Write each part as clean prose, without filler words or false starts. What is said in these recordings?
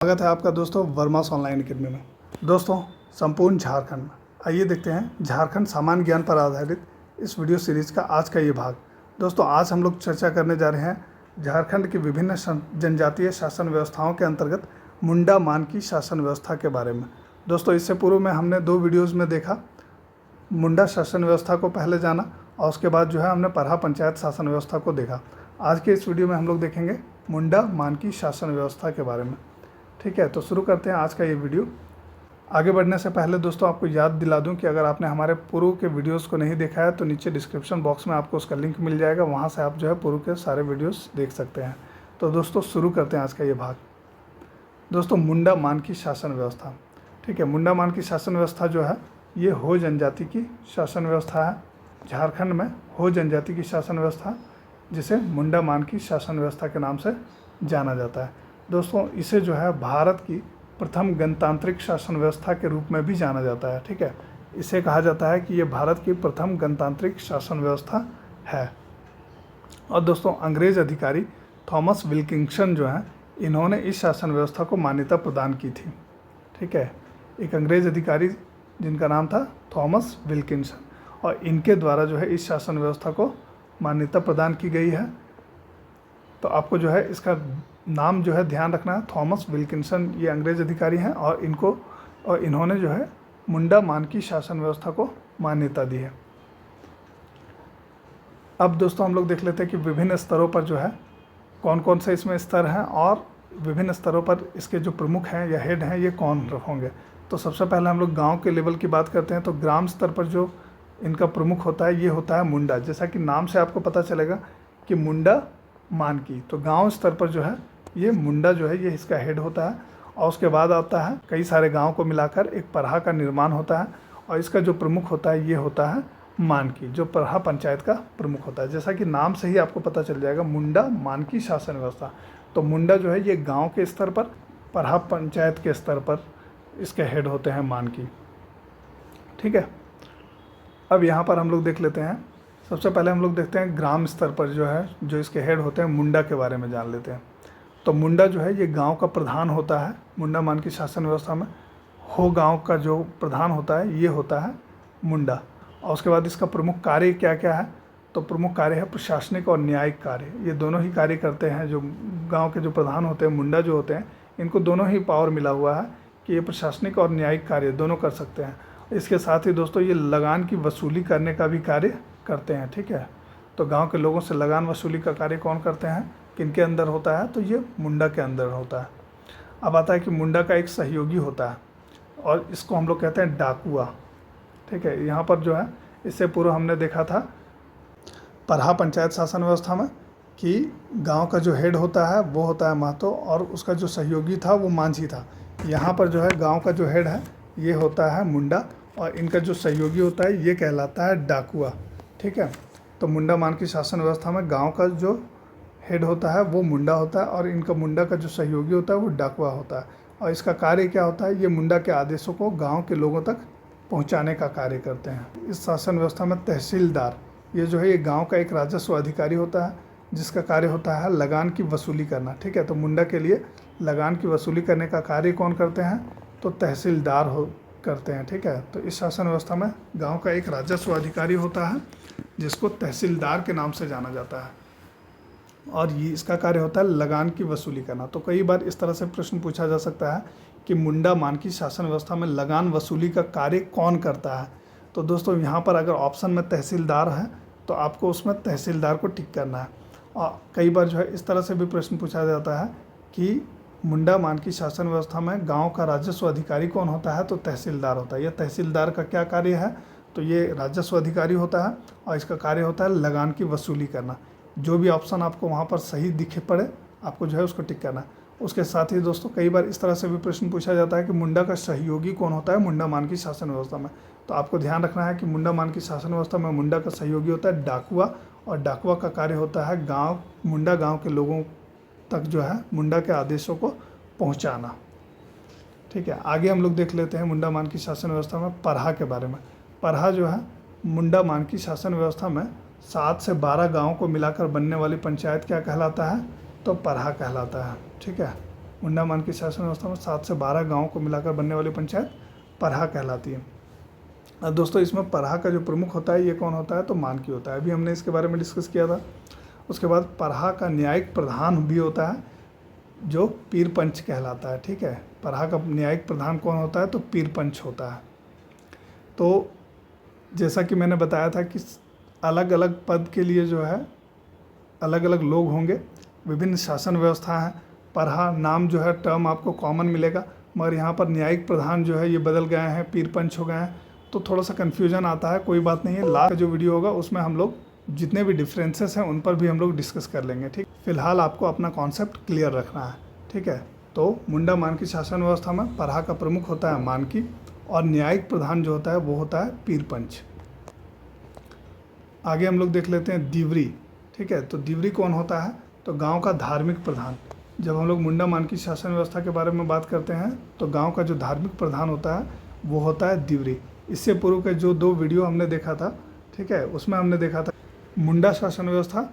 स्वागत है आपका दोस्तों वर्मास ऑनलाइन अकेडमी में। दोस्तों संपूर्ण झारखंड में आइए देखते हैं झारखंड सामान्य ज्ञान पर आधारित इस वीडियो सीरीज़ का आज का ये भाग। दोस्तों आज हम लोग चर्चा करने जा रहे हैं झारखंड की विभिन्न जनजातीय शासन व्यवस्थाओं के अंतर्गत मुंडा मानकी शासन व्यवस्था के बारे में। दोस्तों इससे पूर्व में हमने 2 वीडियोज़ में देखा, मुंडा शासन व्यवस्था को पहले जाना और उसके बाद जो है हमने परहा पंचायत शासन व्यवस्था को देखा। आज के इस वीडियो में हम लोग देखेंगे मुंडा मानकी शासन व्यवस्था के बारे में। ठीक है, तो शुरू करते हैं आज का ये वीडियो। आगे बढ़ने से पहले दोस्तों आपको याद दिला दूं कि अगर आपने हमारे पूर्व के वीडियोस को नहीं देखा है तो नीचे डिस्क्रिप्शन बॉक्स में आपको उसका लिंक मिल जाएगा, वहां से आप जो है पूर्व के सारे वीडियोस देख सकते हैं। तो दोस्तों शुरू करते हैं आज का ये भाग। दोस्तों मुंडा मानकी शासन व्यवस्था। ठीक है, मुंडा मानकी शासन व्यवस्था जो है ये हो जनजाति की शासन व्यवस्था है। झारखंड में हो जनजाति की शासन व्यवस्था जिसे मुंडा मानकी शासन व्यवस्था के नाम से जाना जाता है। दोस्तों इसे जो है भारत की प्रथम गणतांत्रिक शासन व्यवस्था के रूप में भी जाना जाता है। ठीक है, इसे कहा जाता है कि ये भारत की प्रथम गणतांत्रिक शासन व्यवस्था है। और दोस्तों अंग्रेज अधिकारी थॉमस विल्किंसन जो हैं, इन्होंने इस शासन व्यवस्था को मान्यता प्रदान की थी। ठीक है, एक अंग्रेज अधिकारी जिनका नाम था थॉमस विल्किंसन, और इनके द्वारा जो है इस शासन व्यवस्था को मान्यता प्रदान की गई है। तो आपको जो है इसका नाम जो है ध्यान रखना है, थॉमस विल्किंसन ये अंग्रेज अधिकारी हैं और इन्होंने जो है मुंडा मानकी शासन व्यवस्था को मान्यता दी है। अब दोस्तों हम लोग देख लेते हैं कि विभिन्न स्तरों पर जो है कौन कौन से इसमें स्तर हैं और विभिन्न स्तरों पर इसके जो प्रमुख हैं या हेड हैं ये कौन होंगे। तो सबसे पहले हम लोग गाँव के लेवल की बात करते हैं। तो ग्राम स्तर पर जो इनका प्रमुख होता है ये होता है मुंडा। जैसा कि नाम से आपको पता चलेगा कि मुंडा मानकी, तो गांव स्तर पर जो है ये मुंडा जो है ये इसका हेड होता है। और उसके बाद आता है कई सारे गांव को मिलाकर एक परहा का निर्माण होता है, और इसका जो प्रमुख होता है ये होता है मानकी, जो परहा पंचायत का प्रमुख होता है। जैसा कि नाम से ही आपको पता चल जाएगा मुंडा मानकी शासन व्यवस्था। तो मुंडा जो है ये गाँव के स्तर पर, परहा पंचायत के स्तर पर इसके हेड होते हैं मानकी। ठीक है, अब यहाँ पर हम लोग देख लेते हैं, सबसे पहले हम लोग देखते हैं ग्राम स्तर पर जो है जो इसके हेड होते हैं मुंडा के बारे में जान लेते हैं। तो मुंडा जो है ये गांव का प्रधान होता है। मुंडा मानकी शासन व्यवस्था में हो गांव का जो प्रधान होता है ये होता है मुंडा। और उसके बाद इसका प्रमुख कार्य क्या क्या है, तो प्रमुख कार्य है प्रशासनिक और न्यायिक कार्य। ये दोनों ही कार्य करते हैं। जो गाँव के जो प्रधान होते हैं मुंडा जो होते हैं, इनको दोनों ही पावर मिला हुआ है कि ये प्रशासनिक और न्यायिक कार्य दोनों कर सकते हैं। इसके साथ ही दोस्तों ये लगान की वसूली करने का भी कार्य करते हैं। ठीक है, तो गांव के लोगों से लगान वसूली का कार्य कौन करते हैं, किनके अंदर होता है, तो ये मुंडा के अंदर होता है। अब आता है कि मुंडा का एक सहयोगी होता है और इसको हम लोग कहते हैं डाकुआ। ठीक है, यहाँ पर जो है इससे पूर्व हमने देखा था परहा पंचायत शासन व्यवस्था में कि गाँव का जो हेड होता है वो होता है महतो और उसका जो सहयोगी था वो मांझी था। यहाँ पर जो है गाँव का जो हेड है ये होता है मुंडा और इनका जो सहयोगी होता है ये कहलाता है डाकुआ। ठीक है, तो मुंडा मानकी शासन व्यवस्था में गांव का जो हेड होता है वो मुंडा होता है और इनका मुंडा का जो सहयोगी होता है वो डाकुआ होता है। और इसका कार्य क्या होता है, ये मुंडा के आदेशों को गांव के लोगों तक पहुंचाने का कार्य करते हैं। इस शासन व्यवस्था में तहसीलदार ये जो है ये गाँव का एक राजस्व अधिकारी होता है जिसका कार्य होता है लगान की वसूली करना। ठीक है, तो मुंडा के लिए लगान की वसूली करने का कार्य कौन करते हैं, तो तहसीलदार करते हैं। ठीक है, तो इस शासन व्यवस्था में गांव का एक राजस्व अधिकारी होता है जिसको तहसीलदार के नाम से जाना जाता है और ये इसका कार्य होता है लगान की वसूली करना। तो कई बार इस तरह से प्रश्न पूछा जा सकता है कि मुंडा मानकी शासन व्यवस्था में लगान वसूली का कार्य कौन करता है। तो दोस्तों यहाँ पर अगर ऑप्शन में तहसीलदार है तो आपको उसमें तहसीलदार को टिक करना है। और कई बार जो है इस तरह से भी प्रश्न पूछा जाता है कि मुंडा मानकी शासन व्यवस्था में गांव का राजस्व अधिकारी कौन होता है, तो तहसीलदार होता है। यह तहसीलदार का क्या कार्य है, तो ये राजस्व अधिकारी होता है और इसका कार्य होता है लगान की वसूली करना। जो भी ऑप्शन आपको वहाँ पर सही दिखे पड़े आपको जो है उसको टिक करना। उसके साथ ही दोस्तों कई बार इस तरह से भी प्रश्न पूछा जाता है कि मुंडा का सहयोगी कौन होता है मुंडा मानकी शासन व्यवस्था में। तो आपको ध्यान रखना है कि मुंडा मानकी शासन व्यवस्था में मुंडा का सहयोगी होता है डाकुआ, और डाकुआ का कार्य होता है मुंडा गाँव के लोगों तक जो है मुंडा के आदेशों को पहुंचाना। ठीक है, आगे हम लोग देख लेते हैं मुंडा मानकी शासन व्यवस्था में परहा के बारे में। परहा जो है मुंडा मानकी शासन व्यवस्था में 7 से 12 गाँव को मिलाकर बनने वाली पंचायत क्या कहलाता है, तो परहा कहलाता है। ठीक है, मुंडा मान की शासन व्यवस्था में 7 से 12 गाँव को मिलाकर बनने वाली पंचायत परहा कहलाती है। अब दोस्तों इसमें परहा का जो प्रमुख होता है ये कौन होता है, तो मानकी होता है। अभी हमने इसके बारे में डिस्कस किया था। उसके बाद परहा का न्यायिक प्रधान भी होता है जो पीर पंच कहलाता है। ठीक है, परहा का न्यायिक प्रधान कौन होता है, तो पीर पंच होता है। तो जैसा कि मैंने बताया था कि अलग अलग पद के लिए जो है अलग अलग लोग होंगे, विभिन्न शासन व्यवस्था है। परहा नाम जो है टर्म आपको कॉमन मिलेगा, मगर यहाँ पर न्यायिक प्रधान जो है ये बदल गए हैं, पीर पंच हो गए हैं, तो थोड़ा सा कन्फ्यूजन आता है। कोई बात नहीं है, लास्ट जो वीडियो होगा उसमें हम लोग जितने भी डिफरेंसेस हैं उन पर भी हम लोग डिस्कस कर लेंगे। ठीक, फिलहाल आपको अपना कॉन्सेप्ट क्लियर रखना है। ठीक है, तो मुंडा मानकी शासन व्यवस्था में परहा का प्रमुख होता है मानकी और न्यायिक प्रधान जो होता है वो होता है पीर पंच। आगे हम लोग देख लेते हैं दीवरी। ठीक है, तो दीवरी कौन होता है, तो गांव का धार्मिक प्रधान। जब हम लोग मुंडा मानकी शासन व्यवस्था के बारे में बात करते हैं तो गांव का जो धार्मिक प्रधान होता है वो होता है दीवरी। इससे पूर्व के जो 2 वीडियो हमने देखा था, ठीक है, उसमें हमने देखा था मुंडा शासन व्यवस्था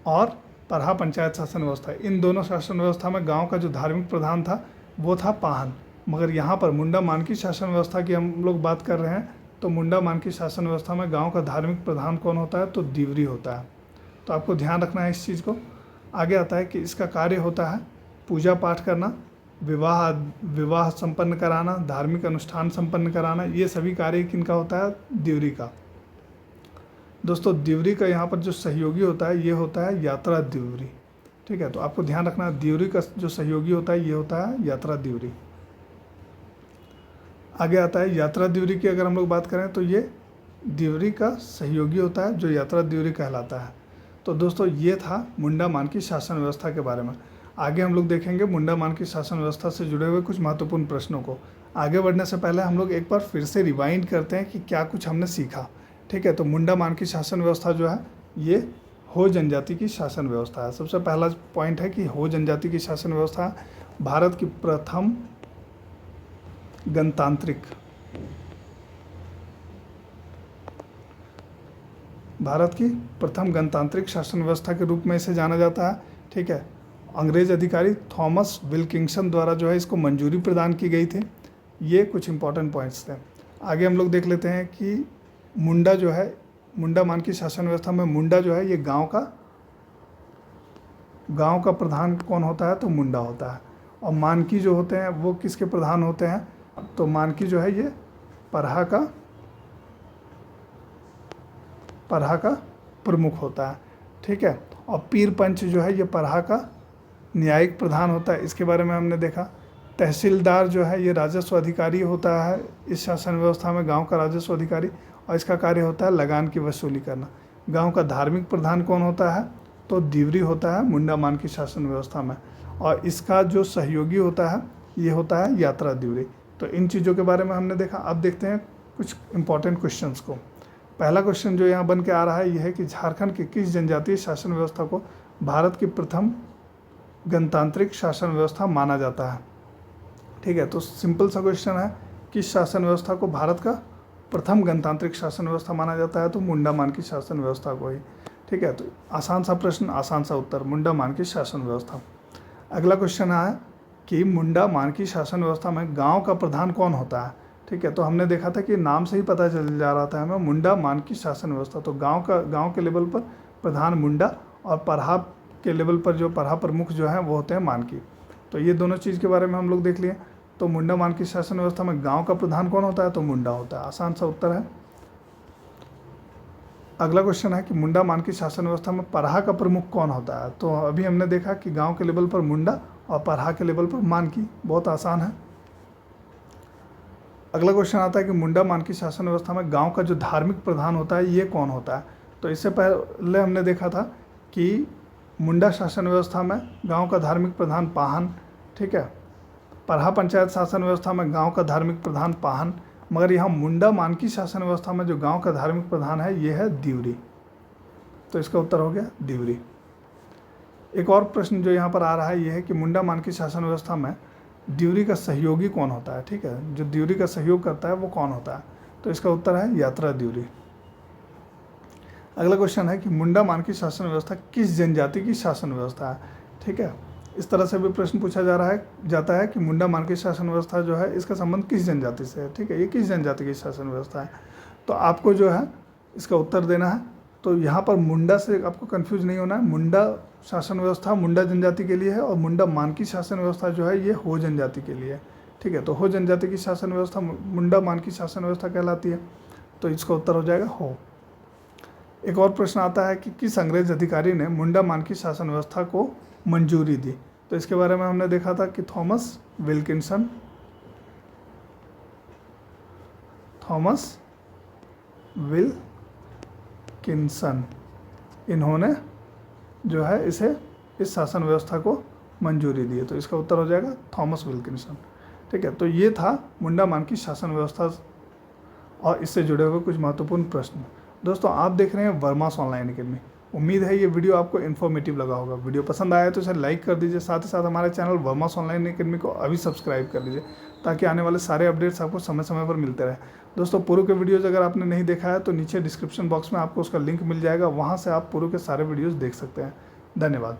और परहा पंचायत शासन व्यवस्था। इन दोनों शासन व्यवस्था में गांव का जो धार्मिक प्रधान था वो था पाहन, मगर यहाँ पर मुंडा मानकी शासन व्यवस्था की हम लोग बात कर रहे हैं तो मुंडा मानकी शासन व्यवस्था में गांव का धार्मिक प्रधान कौन होता है, तो दीवरी होता है। तो आपको ध्यान रखना है इस चीज़ को। आगे आता है कि इसका कार्य होता है पूजा पाठ करना, विवाह संपन्न कराना, धार्मिक अनुष्ठान संपन्न कराना, ये सभी कार्य किनका होता है, दीवरी का। दोस्तों दीवरी का यहाँ पर जो सहयोगी होता है ये होता है यात्रा दीवरी। ठीक है, तो आपको ध्यान रखना है दीवरी का जो सहयोगी होता है ये होता है यात्रा दीवरी। आगे आता है यात्रा दीवरी की अगर हम लोग बात करें तो ये दीवरी का सहयोगी होता है जो यात्रा दीवरी कहलाता है। तो दोस्तों ये था मुंडा मानकी शासन व्यवस्था के बारे में। आगे हम लोग देखेंगे मुंडा मानकी शासन व्यवस्था से जुड़े हुए कुछ महत्वपूर्ण प्रश्नों को। आगे बढ़ने से पहले हम लोग एक बार फिर से रिवाइंड करते हैं कि क्या कुछ हमने सीखा। ठीक है, तो मुंडा मानकी शासन व्यवस्था जो है ये हो जनजाति की शासन व्यवस्था है। सबसे पहला पॉइंट है कि हो जनजाति की शासन व्यवस्था भारत की प्रथम गणतांत्रिक शासन व्यवस्था के रूप में इसे जाना जाता है। ठीक है, अंग्रेज अधिकारी थॉमस विल्किंसन द्वारा जो है इसको मंजूरी प्रदान की गई थी। ये कुछ इंपॉर्टेंट पॉइंट्स थे। आगे हम लोग देख लेते हैं कि मुंडा जो है, मुंडा मानकी शासन व्यवस्था में मुंडा जो है ये गांव का प्रधान कौन होता है, तो मुंडा होता है। और मानकी जो होते हैं वो किसके प्रधान होते हैं, तो मानकी जो है ये परहा का प्रमुख होता है। ठीक है, और पीर पंच जो है ये परहा का न्यायिक प्रधान होता है। इसके बारे में हमने देखा। तहसीलदार जो है ये राजस्व अधिकारी होता है इस शासन व्यवस्था में, गांव का राजस्व अधिकारी, और इसका कार्य होता है लगान की वसूली करना। गांव का धार्मिक प्रधान कौन होता है, तो दीवरी होता है मुंडा मानकी शासन व्यवस्था में, और इसका जो सहयोगी होता है ये होता है यात्रा दीवरी। तो इन चीज़ों के बारे में हमने देखा। अब देखते हैं कुछ इंपॉर्टेंट क्वेश्चंस को। पहला क्वेश्चन जो यहाँ बन के आ रहा है यह है कि झारखंड की किस जनजातीय शासन व्यवस्था को भारत की प्रथम गणतांत्रिक शासन व्यवस्था माना जाता है। ठीक है, तो सिंपल सा क्वेश्चन है, किस शासन व्यवस्था को भारत का प्रथम गणतांत्रिक शासन व्यवस्था माना जाता है, तो मुंडा मानकी शासन व्यवस्था को ही। ठीक है, तो आसान सा प्रश्न, आसान सा उत्तर, मुंडा मानकी शासन व्यवस्था। अगला क्वेश्चन है कि मुंडा मानकी शासन व्यवस्था में गांव का प्रधान कौन होता है। ठीक है, तो हमने देखा था कि नाम से ही पता चल जा रहा था हमें, मुंडा मानकी शासन व्यवस्था। तो गांव के लेवल पर प्रधान मुंडा और परहा के लेवल पर जो परहा प्रमुख जो है वो होते हैं मानकी। तो ये दोनों चीज़ के बारे में हम लोग देख लिए। तो मुंडा मानकी शासन व्यवस्था में गांव का प्रधान कौन होता है, तो मुंडा होता है। आसान सा उत्तर है। अगला क्वेश्चन है कि मुंडा मानकी शासन व्यवस्था में परहा का प्रमुख कौन होता है। तो अभी हमने देखा कि गांव के लेवल पर मुंडा और परहा के लेवल पर मानकी। बहुत आसान है। अगला क्वेश्चन आता है कि मुंडा मानकी शासन व्यवस्था में गांव का जो धार्मिक प्रधान होता है ये कौन होता है। तो इससे पहले हमने देखा था कि मुंडा शासन व्यवस्था में गांव का धार्मिक प्रधान पाहन। ठीक है, परहा पंचायत शासन व्यवस्था में गांव का धार्मिक प्रधान पाहन, मगर यहाँ मुंडा मानकी शासन व्यवस्था में जो गांव का धार्मिक प्रधान है ये है दीवरी। तो इसका उत्तर हो गया दीवरी। एक और प्रश्न जो यहाँ पर आ रहा है ये है कि मुंडा मानकी शासन व्यवस्था में दीवरी का सहयोगी कौन होता है। ठीक है, जो दीवरी का सहयोग करता है वो कौन होता है, तो इसका उत्तर है यात्रा दीवरी। अगला क्वेश्चन है कि मुंडा मानकी शासन व्यवस्था किस जनजाति की शासन व्यवस्था है। ठीक है, इस तरह से भी प्रश्न पूछा जाता है कि मुंडा मानकी शासन व्यवस्था जो है इसका संबंध किस जनजाति से है। ठीक है, ये किस जनजाति की शासन व्यवस्था है, तो आपको जो है इसका उत्तर देना है। तो यहाँ पर मुंडा से आपको कंफ्यूज नहीं होना है। मुंडा शासन व्यवस्था मुंडा जनजाति के लिए है और मुंडा मानकी शासन व्यवस्था जो है ये हो जनजाति के लिए है। ठीक है, तो हो जनजाति की शासन व्यवस्था मुंडा मानकी शासन व्यवस्था कहलाती है, तो इसका उत्तर हो जाएगा हो। एक और प्रश्न आता है कि किस अंग्रेज अधिकारी ने मुंडा मानकी शासन व्यवस्था को मंजूरी दी, तो इसके बारे में हमने देखा था कि थॉमस विल्किंसन इन्होंने जो है इस शासन व्यवस्था को मंजूरी दी है, तो इसका उत्तर हो जाएगा थॉमस विल्किंसन। ठीक है, तो ये था मुंडा मानकी शासन व्यवस्था और इससे जुड़े हुए कुछ महत्वपूर्ण प्रश्न। दोस्तों आप देख रहे हैं वर्मास ऑनलाइन अकेडमी। उम्मीद है ये वीडियो आपको इन्फॉर्मेटिव लगा होगा। वीडियो पसंद आया तो इसे लाइक कर दीजिए, साथ ही साथ हमारे चैनल वर्मास ऑनलाइन अकेडमी को अभी सब्सक्राइब कर लीजिए ताकि आने वाले सारे अपडेट्स आपको समय समय पर मिलते रहे। दोस्तों पूर्व के वीडियोज़ अगर आपने नहीं देखा है तो नीचे डिस्क्रिप्शन बॉक्स में आपको उसका लिंक मिल जाएगा, वहाँ से आप पूर्व के सारे वीडियोज़ देख सकते हैं। धन्यवाद।